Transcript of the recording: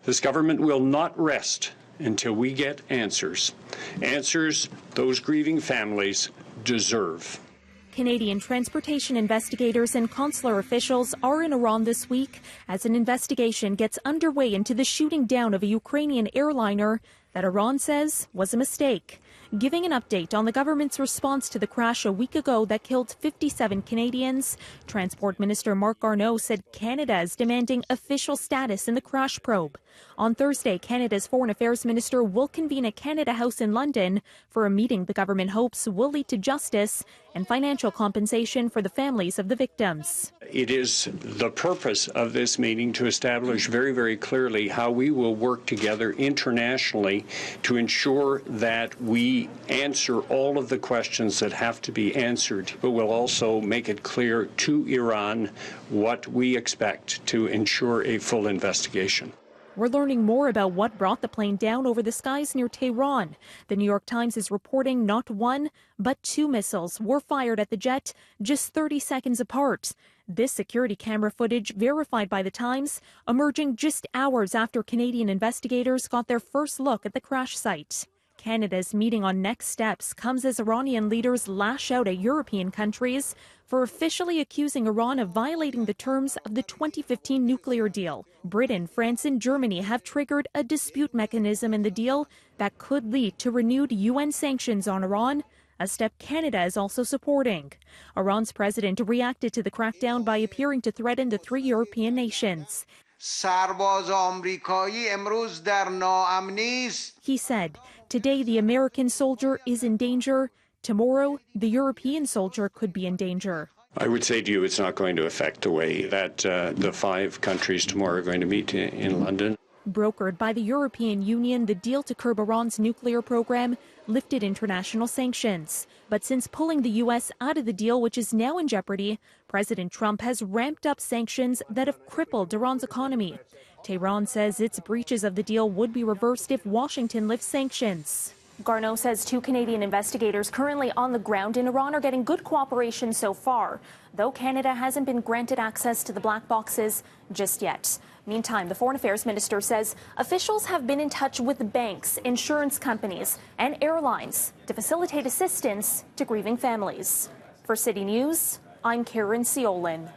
This government will not rest until we get answers. Answers those grieving families deserve. Canadian transportation investigators and consular officials are in Iran this week as an investigation gets underway into the shooting down of a Ukrainian airliner that Iran says was a mistake. Giving an update on the government's response to the crash a week ago that killed 57 Canadians, Transport Minister Marc Garneau said Canada is demanding official status in the crash probe. On Thursday, Canada's Foreign Affairs Minister will convene at Canada House in London for a meeting the government hopes will lead to justice and financial compensation for the families of the victims. It is the purpose of this meeting to establish very, very clearly how we will work together internationally to ensure that we answer all of the questions that have to be answered, but we'll also make it clear to Iran what we expect to ensure a full investigation. We're learning more about what brought the plane down over the skies near Tehran. The New York Times is reporting not one, but 2 missiles were fired at the jet just 30 seconds apart. This security camera footage, verified by the Times, emerging just hours after Canadian investigators got their first look at the crash site. Canada's meeting on next steps comes as Iranian leaders lash out at European countries for officially accusing Iran of violating the terms of the 2015 nuclear deal. Britain, France, and Germany have triggered a dispute mechanism in the deal that could lead to renewed UN sanctions on Iran, a step Canada is also supporting. Iran's president reacted to the crackdown by appearing to threaten the 3 European nations. He said, "Today the American soldier is in danger. Tomorrow, the European soldier could be in danger." I would say to you it's not going to affect the way that the 5 countries tomorrow are going to meet in London. Brokered by the European Union, the deal to curb Iran's nuclear program lifted international sanctions. But since pulling the U.S. out of the deal, which is now in jeopardy, President Trump has ramped up sanctions that have crippled Iran's economy. Tehran says its breaches of the deal would be reversed if Washington lifts sanctions. Garneau says 2 Canadian investigators currently on the ground in Iran are getting good cooperation so far, though Canada hasn't been granted access to the black boxes just yet. Meantime, the Foreign Affairs Minister says officials have been in touch with banks, insurance companies, and airlines to facilitate assistance to grieving families. For City News, I'm Karen Ciolin.